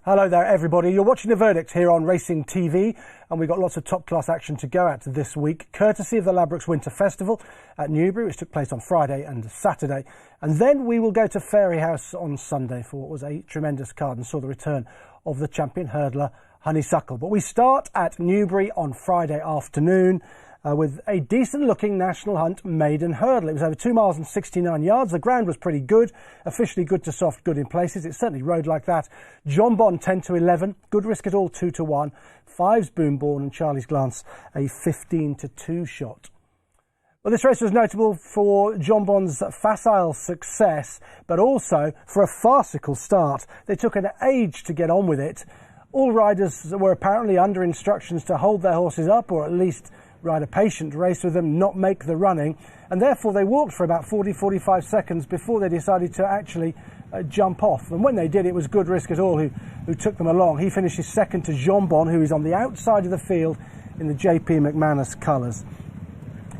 Hello there everybody, you're watching The Verdict here on Racing TV and we've got lots of top class action to go at this week, courtesy of the Ladbrokes Winter Festival at Newbury, which took place on Friday and Saturday. And then we will go to Fairyhouse on Sunday for what was a tremendous card and saw the return of the champion hurdler Honeysuckle. But we start at Newbury on Friday afternoon with a decent looking National Hunt maiden hurdle. It was over 2 miles and 69 yards. The ground was pretty good, officially good to soft, good in places. It certainly rode like that. Jonbon 10 to 11, Good Risk at All 2 to 1, Fives Boomborn and Charlie's Glance a 15 to 2 shot. Well, this race was notable for Jonbon's facile success, but also for a farcical start. They took an age to get on with it. All riders were apparently under instructions to hold their horses up, or at least ride a patient race with them, not make the running, and therefore they walked for about 40-45 seconds before they decided to actually jump off. And when they did, it was Good Risk at All who took them along. He finishes second to Jonbon, who is on the outside of the field in the JP McManus colours.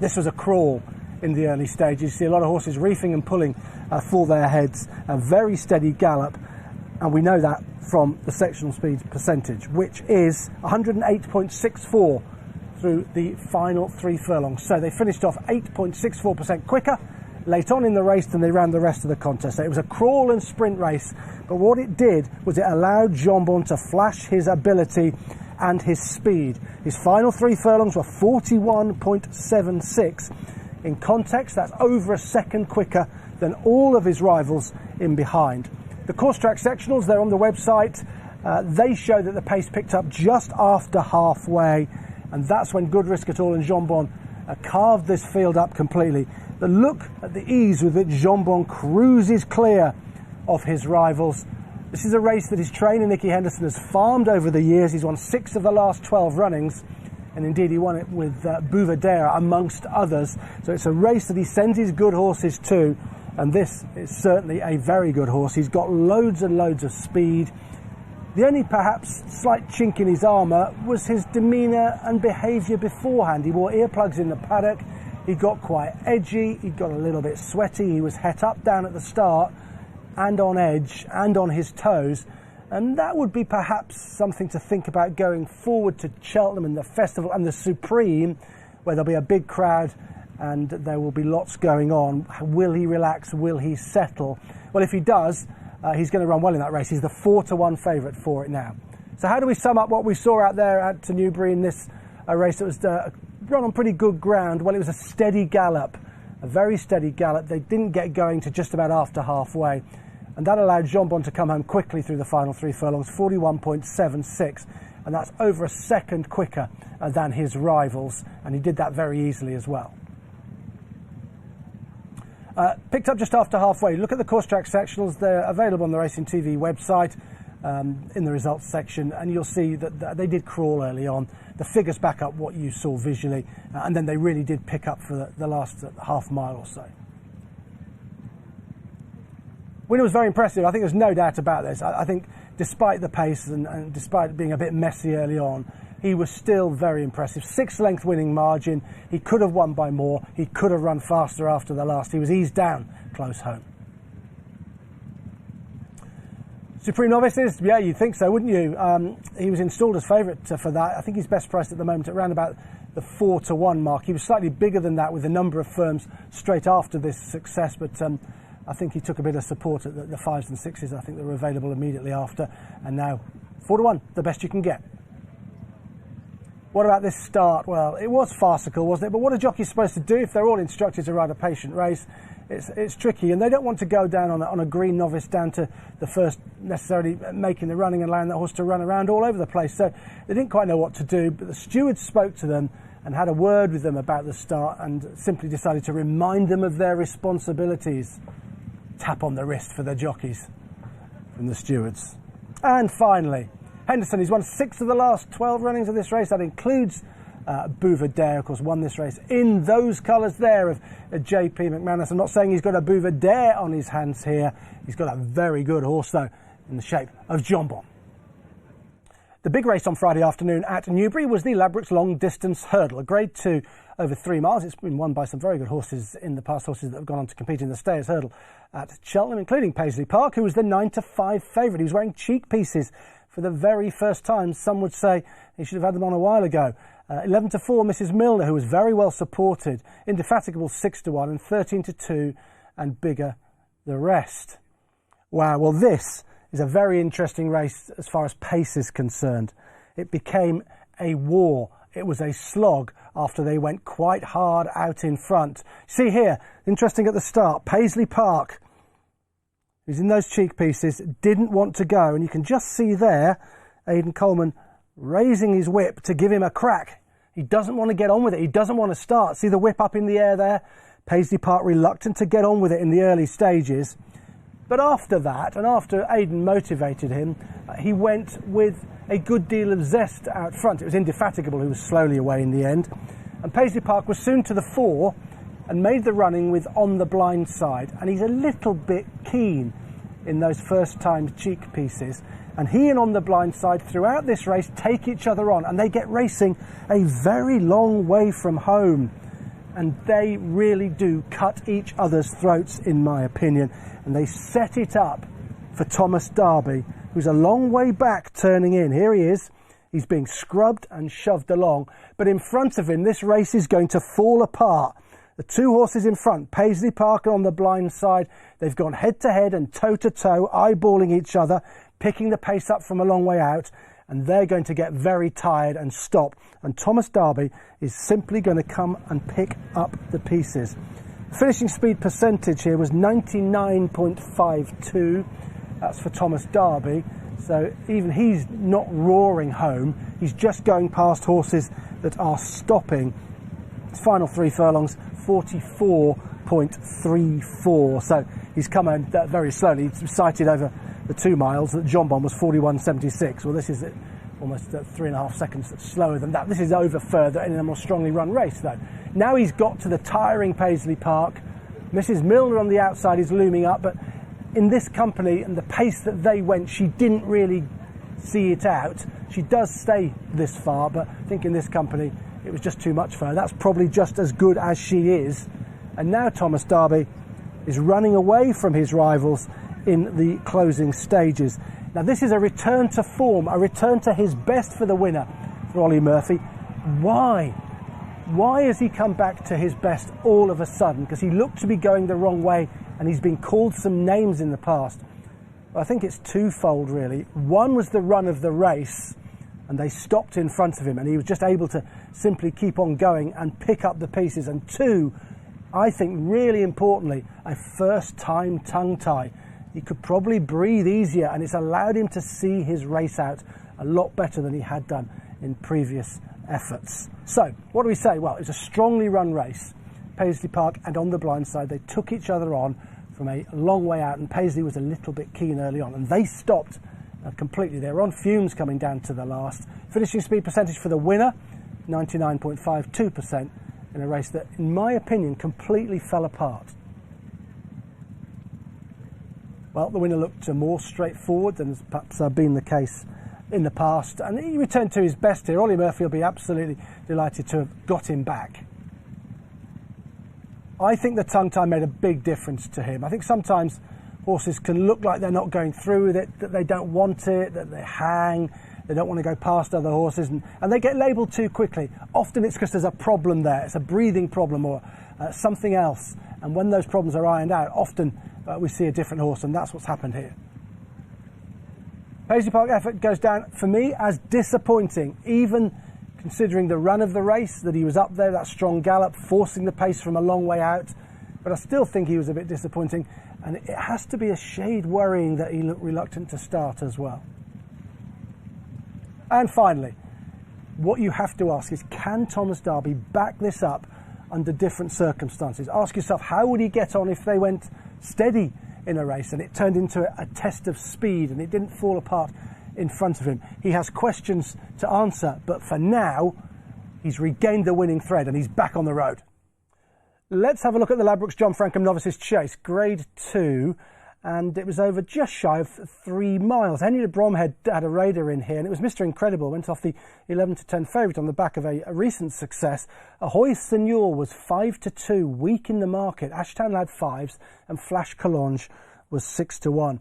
This was a crawl in the early stages. You see a lot of horses reefing and pulling for their heads, a very steady gallop, and we know that from the sectional speed percentage, which is 108.64 through the final 3 furlongs. So they finished off 8.64% quicker late on in the race than they ran the rest of the contest. So it was a crawl and sprint race, but what it did was it allowed Jonbon to flash his ability and his speed. His final 3 furlongs were 41.76. In context, that's over a second quicker than all of his rivals in behind. The course track sectionals, they're on the website. They show that the pace picked up just after halfway, and that's when Good Risk at All and Jonbon carved this field up completely. The look at the ease with which Jonbon cruises clear of his rivals. This is a race that his trainer Nicky Henderson has farmed over the years. He's won 6 of the last 12 runnings, and indeed he won it with Bouverdere amongst others. So it's a race that he sends his good horses to, and this is certainly a very good horse. He's got loads and loads of speed. The only perhaps slight chink in his armour was his demeanour and behaviour beforehand. He wore earplugs in the paddock, he got quite edgy, he got a little bit sweaty, he was het up down at the start and on edge and on his toes, and that would be perhaps something to think about going forward to Cheltenham and the Festival and the Supreme, where there'll be a big crowd and there will be lots going on. Will he relax? Will he settle? Well, if he does, he's going to run well in that race. He's the 4 to 1 favourite for it now. So how do we sum up what we saw out there at Newbury in this race that was run on pretty good ground? Well, it was a steady gallop, a very steady gallop. They didn't get going to just about after halfway, and that allowed Jonbon to come home quickly through the final 3 furlongs, 41.76, and that's over a second quicker than his rivals, and he did that very easily as well. Picked up just after halfway. Look at the course track sectionals. They're available on the Racing TV website in the results section, and you'll see that they did crawl early on. The figures back up what you saw visually, and then they really did pick up for the last half mile or so. Winner was very impressive. I think there's no doubt about this. I think despite the pace and despite being a bit messy early on, he was still very impressive. 6-length winning margin. He could have won by more. He could have run faster after the last. He was eased down close home. Supreme Novices, yeah, you'd think so, wouldn't you? He was installed as favourite for that. I think he's best priced at the moment at around about the 4 to 1 mark. He was slightly bigger than that with a number of firms straight after this success, but I think he took a bit of support at the 5s and 6s. I think they were available immediately after, and now 4 to 1, the best you can get. What about this start? Well, it was farcical, wasn't it? But what are jockeys supposed to do if they're all instructed to ride a patient race? It's tricky, and they don't want to go down on a green novice down to the first necessarily making the running and allowing that horse to run around all over the place. So they didn't quite know what to do, but the steward spoke to them and had a word with them about the start and simply decided to remind them of their responsibilities. Tap on the wrist for the jockeys from the stewards. And finally, Henderson, he's won 6 of the last 12 runnings of this race. That includes Bouverdere, of course, won this race in those colours there of JP McManus. I'm not saying he's got a Bouverdere on his hands here. He's got a very good horse, though, in the shape of Jonbon. The big race on Friday afternoon at Newbury was the Ladbrokes Long Distance Hurdle, a Grade 2 over 3 miles. It's been won by some very good horses in the past, horses that have gone on to compete in the Stayers Hurdle at Cheltenham, including Paisley Park, who was the 9 to 5 favourite. He was wearing cheek pieces for the very first time. Some would say he should have had them on a while ago. 11 to 4, Mrs. Milner, who was very well supported. Indefatigable 6 to 1 and 13 to 2 and Bigger the rest. Wow, well this is a very interesting race as far as pace is concerned. It became a war. It was a slog after they went quite hard out in front. See here, interesting at the start, Paisley Park, who's in those cheek pieces, didn't want to go. And you can just see there, Aidan Coleman raising his whip to give him a crack. He doesn't want to get on with it. He doesn't want to start. See the whip up in the air there? Paisley Park reluctant to get on with it in the early stages. But after that, and after Aidan motivated him, he went with a good deal of zest out front. It was Indefatigable who was slowly away in the end. And Paisley Park was soon to the fore and made the running with On the Blind Side. And he's a little bit keen in those first time cheek pieces. And he and On the Blind Side throughout this race take each other on, and they get racing a very long way from home. And they really do cut each other's throats, in my opinion. And they set it up for Thomas Darby, who's a long way back turning in. Here he is. He's being scrubbed and shoved along. But in front of him, this race is going to fall apart. The two horses in front, Paisley Park and On the Blind Side, they've gone head to head and toe to toe, eyeballing each other, picking the pace up from a long way out, and they're going to get very tired and stop. And Thomas Darby is simply going to come and pick up the pieces. Finishing speed percentage here was 99.52. That's for Thomas Darby. So even he's not roaring home. He's just going past horses that are stopping. His final 3 furlongs, 44.34. So he's come in very slowly. He's sighted over the 2 miles. That Jonbon was 41.76. Well, this is almost 3.5 seconds slower than that. This is over further in a more strongly run race, though. Now he's got to the tiring Paisley Park. Mrs. Milner on the outside is looming up, but in this company and the pace that they went, she didn't really see it out. She does stay this far, but I think in this company it was just too much for her. That's probably just as good as she is. And now Thomas Darby is running away from his rivals in the closing stages. Now this is a return to form, a return to his best for the winner, for Ollie Murphy. Why? Why has he come back to his best all of a sudden? Because he looked to be going the wrong way and he's been called some names in the past. Well, I think it's twofold really. One was the run of the race and they stopped in front of him and he was just able to simply keep on going and pick up the pieces. And two, I think really importantly, a first time tongue tie. He could probably breathe easier and it's allowed him to see his race out a lot better than he had done in previous efforts. So, what do we say? Well, it was a strongly run race. Paisley Park and On the Blind Side, they took each other on from a long way out and Paisley was a little bit keen early on and they stopped completely. They were on fumes coming down to the last. Finishing speed percentage for the winner, 99.52% in a race that, in my opinion, completely fell apart. Well, the winner looked more straightforward than has perhaps been the case in the past, and he returned to his best here. Ollie Murphy will be absolutely delighted to have got him back. I think the tongue tie made a big difference to him. I think sometimes horses can look like they're not going through with it, that they don't want it, that they hang, they don't want to go past other horses, and they get labelled too quickly. Often it's because there's a problem there, it's a breathing problem or something else, and when those problems are ironed out, often we see a different horse, and that's what's happened here. Paisley Park effort goes down for me as disappointing, even considering the run of the race, that he was up there, that strong gallop, forcing the pace from a long way out. But I still think he was a bit disappointing, and it has to be a shade worrying that he looked reluctant to start as well. And finally, what you have to ask is, can Thomas Darby back this up under different circumstances? Ask yourself, how would he get on if they went steady in a race and it turned into a test of speed and it didn't fall apart in front of him? He has questions to answer, but for now, he's regained the winning thread and he's back on the road. Let's have a look at the Ladbrokes John Francombe Novices Chase, Grade 2, and it was over just shy of 3 miles. Henry de Bromhead had a raider in here, and it was Mr. Incredible, went off the 11 to 10 favourite on the back of a recent success. Ahoy Senor was 5 to 2, weak in the market. Ashtown had 5s, and Flash Collonge was 6 to 1.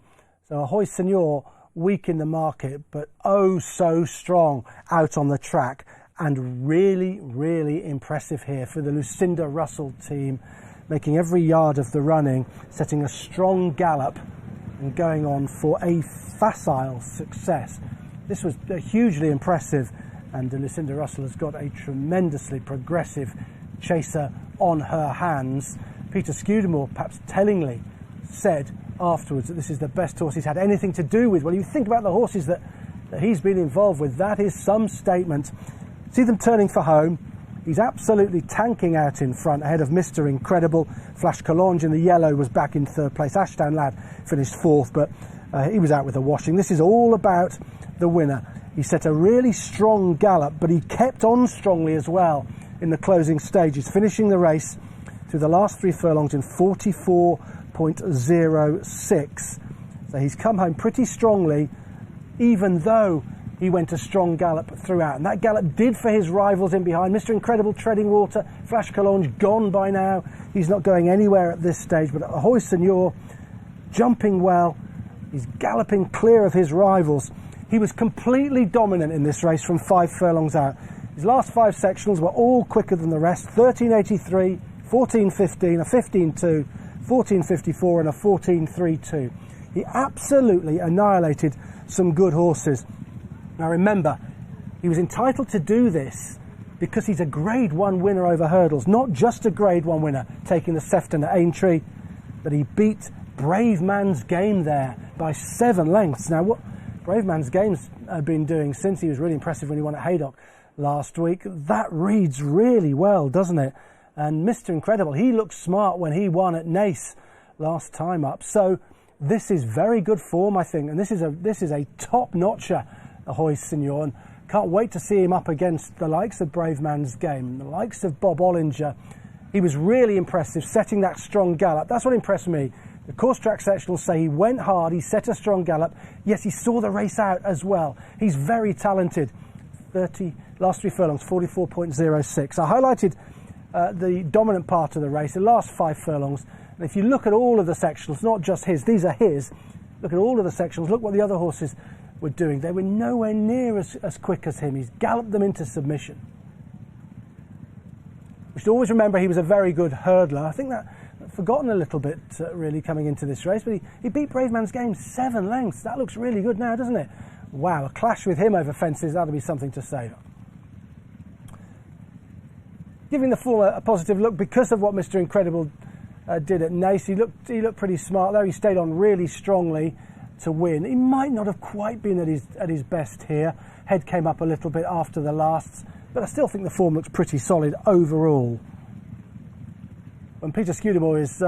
So Ahoy Senor weak in the market, but oh so strong out on the track, and really, really impressive here for the Lucinda Russell team, making every yard of the running, setting a strong gallop and going on for a facile success. This was hugely impressive, and Lucinda Russell has got a tremendously progressive chaser on her hands. Peter Scudamore, perhaps tellingly, said afterwards that this is the best horse he's had anything to do with. Well, you think about the horses that he's been involved with, that is some statement. See them turning for home. He's absolutely tanking out in front ahead of Mr. Incredible. Flash Collonge in the yellow was back in third place. Ashdown Lad finished fourth, but he was out with a washing. This is all about the winner. He set a really strong gallop, but he kept on strongly as well in the closing stages, finishing the race through the last 3 furlongs in 44.06. So he's come home pretty strongly, even though he went a strong gallop throughout. And that gallop did for his rivals in behind. Mr. Incredible treading water. Flash Collonge gone by now. He's not going anywhere at this stage. But Ahoy Senor jumping well. He's galloping clear of his rivals. He was completely dominant in this race from 5 furlongs out. His last 5 sectionals were all quicker than the rest. 13.83, 14.15, a 15.2, 14.54 and a 14.32. He absolutely annihilated some good horses. Now remember, he was entitled to do this because he's a Grade 1 winner over hurdles, not just a Grade 1 winner taking the Sefton at Aintree, but he beat Brave Man's Game there by 7 lengths. Now what Brave Man's Game's been doing since he was really impressive when he won at Haydock last week, that reads really well, doesn't it? And Mr. Incredible, he looked smart when he won at Naas last time up. So this is very good form, I think, and this is a top-notcher, Ahoy Senor, and can't wait to see him up against the likes of Brave Man's Game, the likes of Bob Ollinger. He was really impressive, setting that strong gallop. That's what impressed me. The course track sectionals say he went hard, he set a strong gallop. Yes, he saw the race out as well. He's very talented. Last 3 furlongs, 44.06. I highlighted the dominant part of the race, the last 5 furlongs. And if you look at all of the sectionals, not just his, these are his, look at all of the sectionals, look what the other horses were doing. They were nowhere near as quick as him. He's galloped them into submission. We should always remember he was a very good hurdler. I think that forgotten a little bit really coming into this race, but he beat Brave Man's Game 7 lengths. That looks really good now, doesn't it? Wow, a clash with him over fences, that'll be something to say. Giving the form a positive look because of what Mr. Incredible did at Naas. He looked pretty smart there. He stayed on really strongly to win. He might not have quite been at his best here. Head came up a little bit after the lasts, but I still think the form looks pretty solid overall. When Peter Scudamore is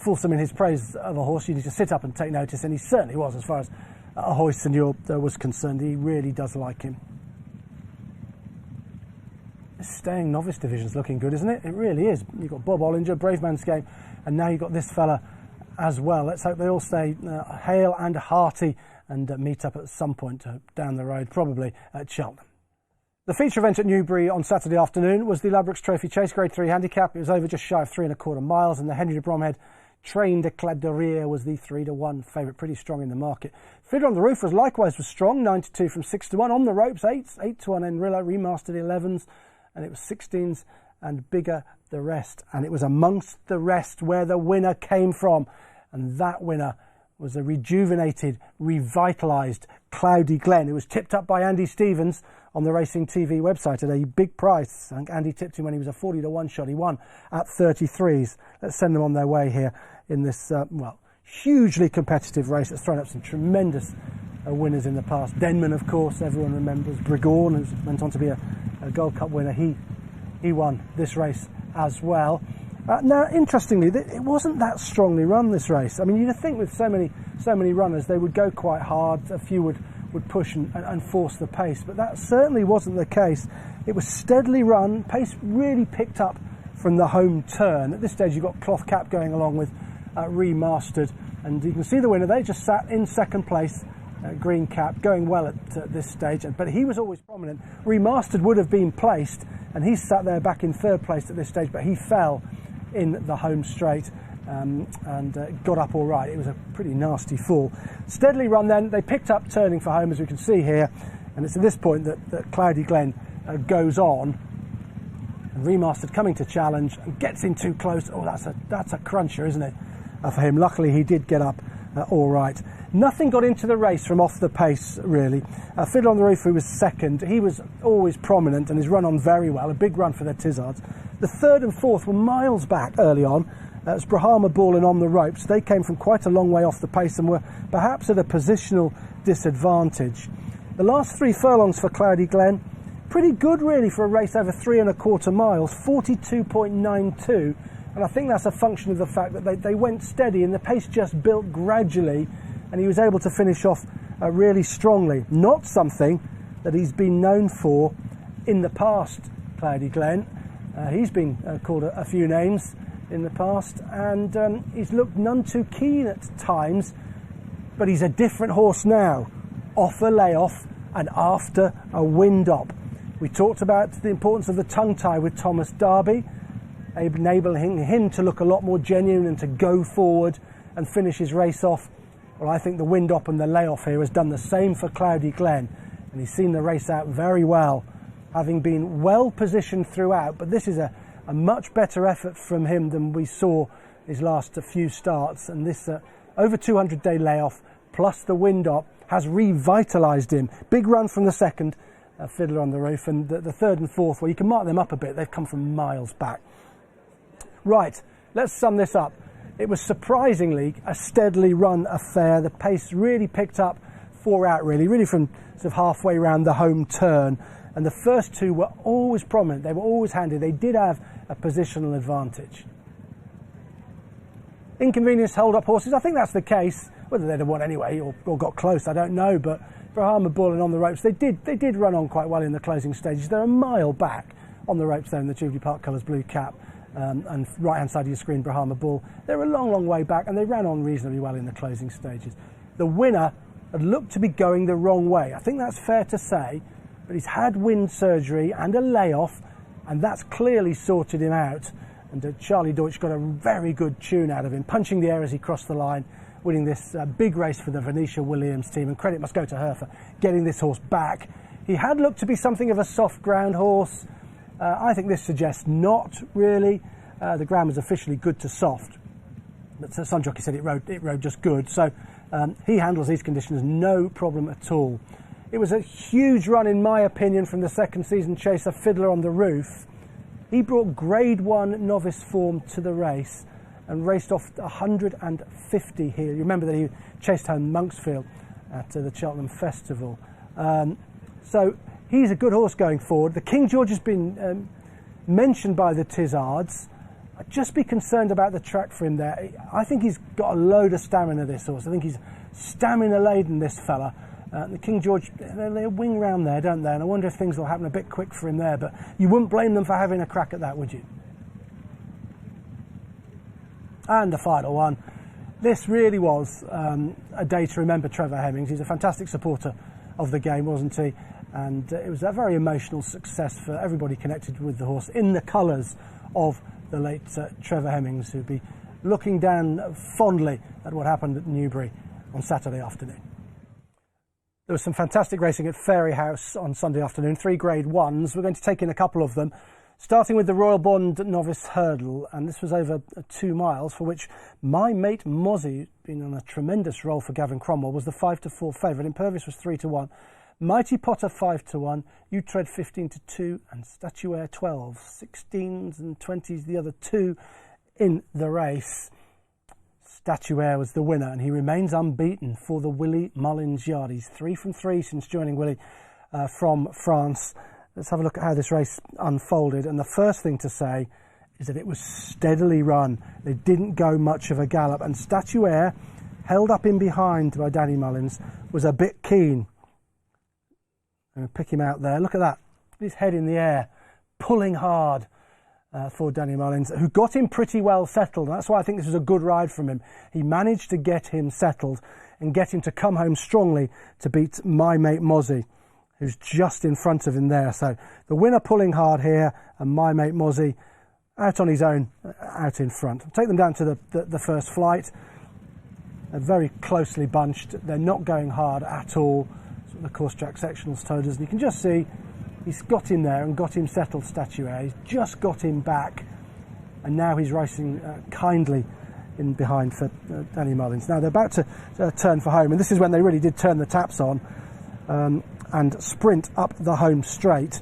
fulsome in his praise of a horse, you need to sit up and take notice, and he certainly was as far as Ahoy Senor was concerned. He really does like him. This staying novice division's looking good, isn't it? It really is. You've got Bob Ollinger, Brave Man's Game, and now you've got this fella as well. Let's hope they all stay hale and hearty and meet up at some point down the road, probably at Cheltenham. The feature event at Newbury on Saturday afternoon was the Ladbrokes Trophy Chase Grade 3 handicap. It was over just shy of 3¼ miles, and the Henry de Bromhead Train de Clad de Rire was the 3-1 favourite, pretty strong in the market. Fiddler on the Roof was strong, 9-2 from 6-1. On the ropes, 8-1 Enrilla, remastered 11s, and it was 16s and bigger the rest. And it was amongst the rest where the winner came from, and that winner was a rejuvenated, revitalised Cloudy Glen. It was tipped up by Andy Stevens on the Racing TV website at a big price. I think Andy tipped him when he was a 40-1 shot. He won at 33s. Let's send them on their way here in this, hugely competitive race that's thrown up some tremendous winners in the past. Denman, of course, everyone remembers. Brigorn, who went on to be a Gold Cup winner. He won this race as well. Now, interestingly, it wasn't that strongly run, this race. I mean, you'd think with so many runners, they would go quite hard. A few would push and force the pace, but that certainly wasn't the case. It was steadily run. Pace really picked up from the home turn. At this stage, you've got Cloth Cap going along with Remastered, and you can see the winner. They just sat in second place. Green Cap going well at this stage, but he was always prominent. Remastered would have been placed, and he sat there back in third place at this stage, but he fell in the home straight. and got up all right. It was a pretty nasty fall. Steadily run then, they picked up turning for home, as we can see here, and it's at this point that Cloudy Glen goes on. And Remastered coming to challenge and gets in too close. Oh, that's a cruncher, isn't it, for him? Luckily, he did get up all right. Nothing got into the race from off the pace, really. Fiddler on the Roof, who was second, he was always prominent and has run on very well. A big run for the Tizzards. The third and fourth were miles back early on. It's Brahma Ball and On the Ropes. They came from quite a long way off the pace and were perhaps at a positional disadvantage. The last 3 furlongs for Cloudy Glen, pretty good really for a race over 3¼ miles, 42.92. And I think that's a function of the fact that they went steady and the pace just built gradually, and he was able to finish off really strongly. Not something that he's been known for in the past, Cloudy Glen. He's been called a few names in the past, and he's looked none too keen at times, but he's a different horse now, off a layoff and after a wind-up. We talked about the importance of the tongue tie with Thomas Darby, enabling him to look a lot more genuine and to go forward and finish his race off. Well, I think the wind-up and the layoff here has done the same for Cloudy Glen, and he's seen the race out very well, having been well positioned throughout. But this is a much better effort from him than we saw his last few starts, and this over 200-day layoff plus the wind-up has revitalised him. Big run from the second, Fiddler on the Roof, and the third and fourth, well, you can mark them up a bit. They've come from miles back. Right, let's sum this up. It was surprisingly a steadily run affair. The pace really picked up 4 out, really from sort of halfway round the home turn. And the first 2 were always prominent. They were always handy. They did have a positional advantage. Inconvenience hold-up horses, I think that's the case. Whether they'd have won anyway or got close, I don't know. But Brahma Bull and On the Ropes, they did run on quite well in the closing stages. They're a mile back On the Ropes there in the Jubilee Park colours blue cap. And right-hand side of your screen, Brahma Bull. They're a long way back, and they ran on reasonably well in the closing stages. The winner had looked to be going the wrong way. I think that's fair to say, but he's had wind surgery and a layoff, and that's clearly sorted him out. And Charlie Deutsch got a very good tune out of him, punching the air as he crossed the line, winning this big race for the Venetia Williams team, and credit must go to her for getting this horse back. He had looked to be something of a soft ground horse. I think this suggests not really. The ground was officially good to soft, but some jockey said it rode just good. So he handles these conditions no problem at all. It was a huge run, in my opinion, from the second season chaser Fiddler on the Roof. He brought Grade 1 novice form to the race and raced off 150 here. You remember that he chased home Monksfield at the Cheltenham Festival. So he's a good horse going forward. The King George has been mentioned by the Tizzards. I'd just be concerned about the track for him there. I think he's got a load of stamina, this horse. I think he's stamina-laden, this fella. The King George, they wing round there, don't they? And I wonder if things will happen a bit quick for him there, but you wouldn't blame them for having a crack at that, would you? And the final one. This really was a day to remember Trevor Hemmings. He's a fantastic supporter of the game, wasn't he? And it was a very emotional success for everybody connected with the horse in the colours of the late Trevor Hemmings, who'd be looking down fondly at what happened at Newbury on Saturday afternoon. There was some fantastic racing at Fairyhouse on Sunday afternoon, 3 Grade 1s. We're going to take in a couple of them, starting with the Royal Bond Novice Hurdle, and this was over 2 miles, for which my mate Mozzie, been on a tremendous role for Gavin Cromwell, was the 5-4 favourite. Impervious was 3-1. Mighty Potter 5-1, Utrecht 15-2, and Statuaire 12, 16s and 20s, the other 2 in the race. Statuaire was the winner, and he remains unbeaten for the Willie Mullins yard. He's 3 from 3 since joining Willie from France. Let's have a look at how this race unfolded. And the first thing to say is that it was steadily run. They didn't go much of a gallop, and Statuaire, held up in behind by Danny Mullins, was a bit keen. I'm going to pick him out there. Look at that. His head in the air, pulling hard for Danny Mullins, who got him pretty well settled. That's why I think this was a good ride from him. He managed to get him settled and get him to come home strongly to beat my mate Mozzie, who's just in front of him there. So the winner pulling hard here, and my mate Mozzie out on his own, out in front. I'll take them down to the first flight. They're very closely bunched. They're not going hard at all. That's what the course track sectionals told us. And you can just see he's got him there and got him settled, Statuaire. He's just got him back. And now he's racing kindly in behind for Danny Mullins. Now they're about to turn for home. And this is when they really did turn the taps on and sprint up the home straight.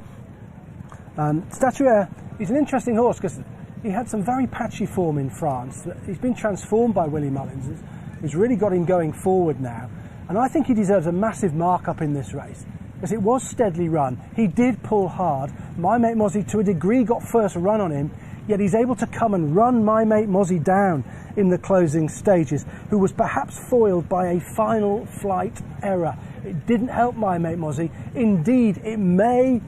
Statuaire, he's an interesting horse because he had some very patchy form in France. He's been transformed by Willie Mullins. He's really got him going forward now. And I think he deserves a massive mark-up in this race because it was steadily run. He did pull hard. My Mate Mozzie, to a degree, got first run on him, yet he's able to come and run My Mate Mozzie down in the closing stages, who was perhaps foiled by a final flight error. It didn't help My Mate Mozzie. Indeed, it may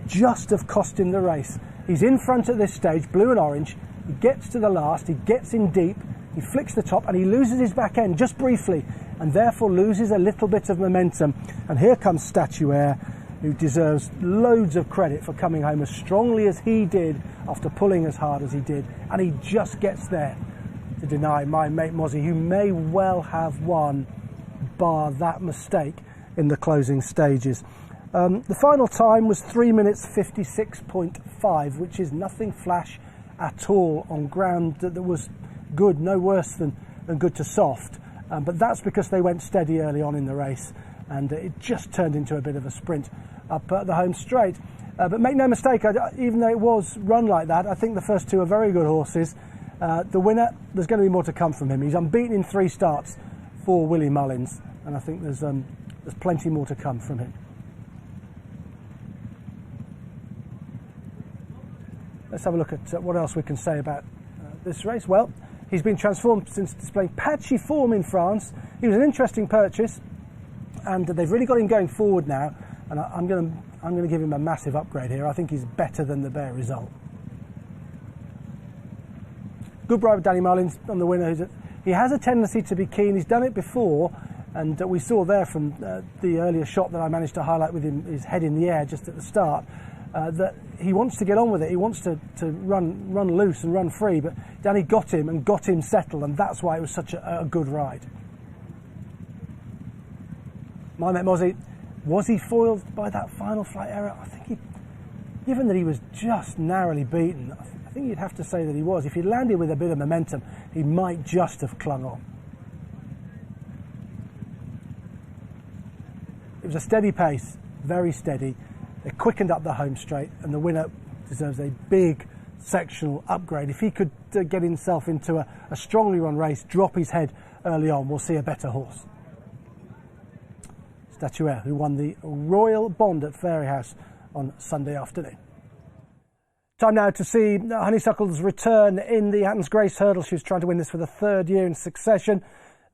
just have cost him the race. He's in front at this stage, blue and orange. He gets to the last, he gets in deep, he flicks the top and he loses his back end just briefly and therefore loses a little bit of momentum. And here comes Statuaire, who deserves loads of credit for coming home as strongly as he did after pulling as hard as he did. And he just gets there to deny My Mate Mozzie, who may well have won, bar that mistake in the closing stages. The final time was 3 minutes 56.5, which is nothing flash at all on ground that was good, no worse than good to soft. But that's because they went steady early on in the race and it just turned into a bit of a sprint up the home straight. But make no mistake, even though it was run like that, I think the first two are very good horses. The winner, there's going to be more to come from him. He's unbeaten in 3 starts for Willie Mullins, and I think there's plenty more to come from him. Let's have a look at what else we can say about this race. Well, he's been transformed since displaying patchy form in France. He was an interesting purchase, and they've really got him going forward now. And I'm going to give him a massive upgrade here. I think he's better than the bare result. Good ride with Danny Mullins on the winner. He has a tendency to be keen. He's done it before, and we saw there from the earlier shot that I managed to highlight with him, his head in the air just at the start. That he wants to get on with it. He wants to run loose and run free, but Danny got him and got him settled, and that's why it was such a good ride. My Mate Mozzie, was he foiled by that final flight error? I think given that he was just narrowly beaten, I think you'd have to say that he was. If he landed with a bit of momentum, he might just have clung on. It was a steady pace, very steady. They quickened up the home straight, and the winner deserves a big sectional upgrade. If he could get himself into a strongly run race, drop his head early on, we'll see a better horse. Statuaire, who won the Royal Bond at Fairyhouse on Sunday afternoon. Time now to see Honeysuckle's return in the Hatton's Grace Hurdle. She was trying to win this for the 3rd year in succession.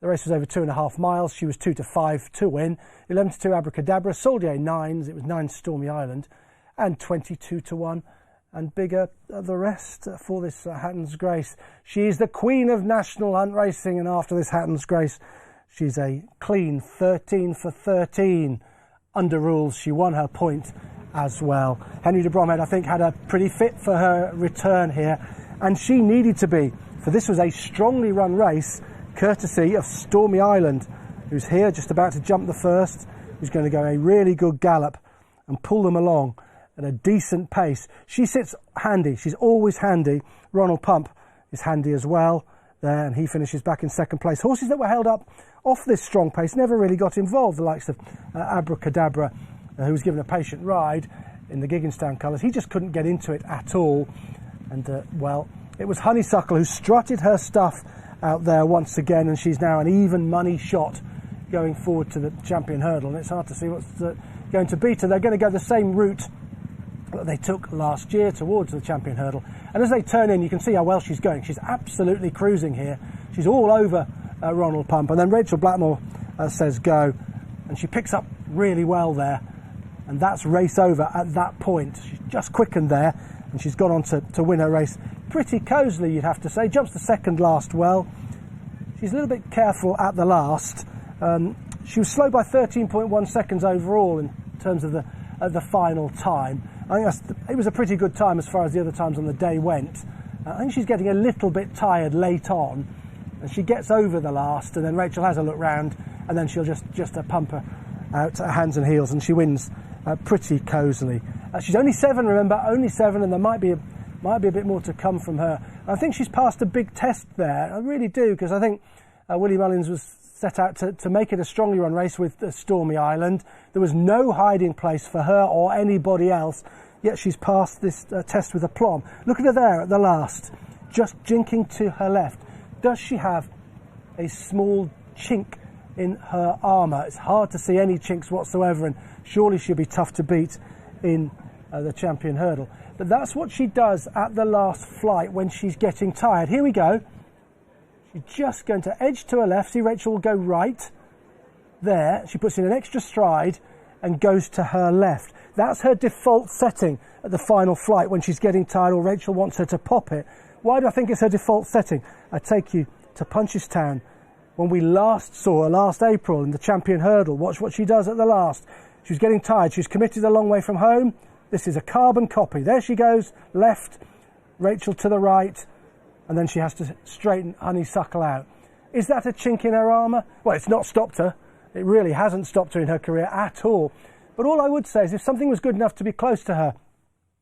The race was over 2.5 miles. She was 2-5 to win. 11-2 Abracadabra, Soldier 9s. It was 9 Stormy Island, and 22-1. And bigger the rest for this Hatton's Grace. She is the Queen of National Hunt Racing, and after this Hatton's Grace, she's a clean 13 for 13 under rules. She won her point as well. Henry de Bromhead, I think, had a pretty fit for her return here, and she needed to be, for this was a strongly run race, courtesy of Stormy Island, who's here just about to jump the first, who's going to go a really good gallop and pull them along at a decent pace. She sits handy. She's always handy. Ronald Pump is handy as well there, and he finishes back in 2nd place. Horses that were held up off this strong pace never really got involved, the likes of Abracadabra, who was given a patient ride in the Gigginstown colours. He just couldn't get into it at all. And, well, it was Honeysuckle who strutted her stuff out there once again, and she's now an even money shot going forward to the Champion Hurdle. And it's hard to see what's going to beat her. They're going to go the same route that they took last year towards the Champion Hurdle. And as they turn in, you can see how well she's going. She's absolutely cruising here. She's all over Ronald Pump. And then Rachel Blackmore says go. And she picks up really well there. And that's race over at that point. She's just quickened there, and she's gone on to win her race pretty cosily, you'd have to say. Jumps to 2nd last well. She's a little bit careful at the last. She was slow by 13.1 seconds overall in terms of the final time. I think it was a pretty good time as far as the other times on the day went. I think she's getting a little bit tired late on, and she gets over the last, and then Rachel has a look round, and then she'll just pump her out hands and heels, and she wins pretty cosily. She's only 7, remember, only 7, and there might be a bit more to come from her. I think she's passed a big test there. I really do, because I think Willie Mullins was set out to make it a strongly run race with Stormy Island. There was no hiding place for her or anybody else, yet she's passed this test with aplomb. Look at her there at the last, just jinking to her left. Does she have a small chink in her armour? It's hard to see any chinks whatsoever, and surely she'll be tough to beat in the champion hurdle. But that's what she does at the last flight when she's getting tired. Here we go. She's just going to edge to her left. See, Rachel will go right there. She puts in an extra stride and goes to her left. That's her default setting at the final flight when she's getting tired or Rachel wants her to pop it. Why do I think it's her default setting? I take you to Punchestown when we last saw her last April in the champion hurdle. Watch what she does at the last. She was getting tired. She's committed a long way from home. This is a carbon copy. There she goes, left, Rachel to the right, and then she has to straighten Honeysuckle out. Is that a chink in her armour? Well, it's not stopped her. It really hasn't stopped her in her career at all. But all I would say is if something was good enough to be close to her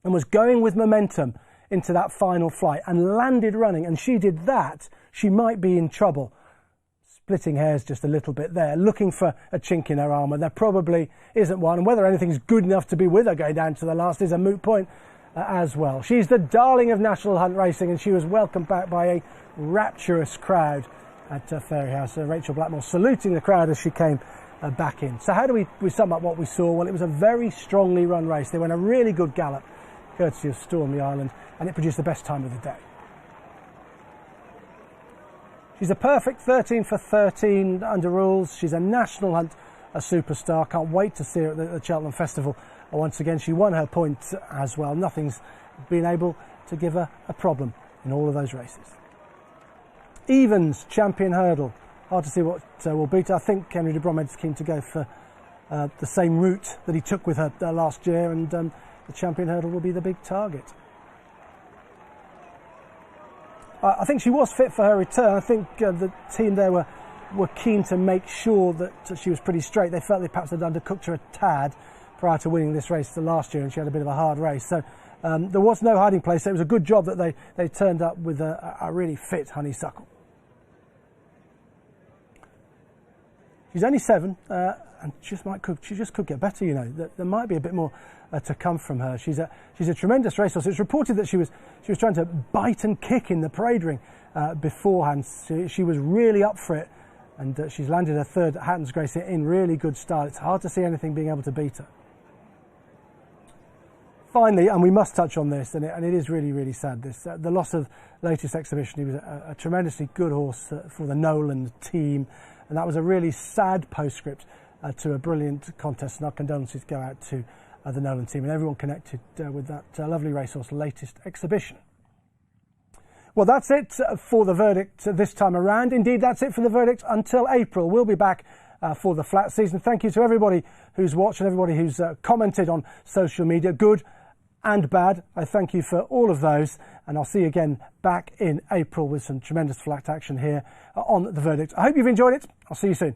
and was going with momentum into that final flight and landed running, and she did that, she might be in trouble. Splitting hairs just a little bit there, looking for a chink in her armour. There probably isn't one, and whether anything's good enough to be with her going down to the last is a moot point as well. She's the darling of National Hunt Racing, and she was welcomed back by a rapturous crowd at Fairyhouse. Rachel Blackmore saluting the crowd as she came back in. So how do we sum up what we saw? Well, it was a very strongly run race. They went a really good gallop, courtesy of Stormy Island, and it produced the best time of the day. She's a perfect 13 for 13 under rules. She's a National Hunt a superstar. Can't wait to see her at the Cheltenham Festival. Once again, she won her point as well. Nothing's been able to give her a problem in all of those races. Evans, champion hurdle. Hard to see what will beat her. I think Henry de Bromhead's keen to go for the same route that he took with her last year, and the champion hurdle will be the big target. I think she was fit for her return. I think the team there were keen to make sure that she was pretty straight. They felt they perhaps had undercooked her a tad prior to winning this race the last year, and she had a bit of a hard race. So there was no hiding place. So it was a good job that they turned up with a really fit Honeysuckle. She's only 7, and she just could get better. You know, there might be a bit more to come from her. She's a tremendous racehorse. It's reported that she was trying to bite and kick in the parade ring beforehand. She was really up for it, and she's landed her 3rd at Hatton's Grace in really good style. It's hard to see anything being able to beat her. Finally, and we must touch on this, and it is really, really sad, this the loss of latest exhibition. He was a tremendously good horse for the Nolan team, and that was a really sad postscript to a brilliant contest, and our condolences go out to the Nolan team and everyone connected with that lovely racehorse latest exhibition. Well, that's it for the verdict this time around. Indeed, that's it for the verdict until April. We'll be back for the flat season. Thank you to everybody who's watched and everybody who's commented on social media, good and bad. I thank you for all of those, and I'll see you again back in April with some tremendous flat action here on the verdict. I hope you've enjoyed it. I'll see you soon.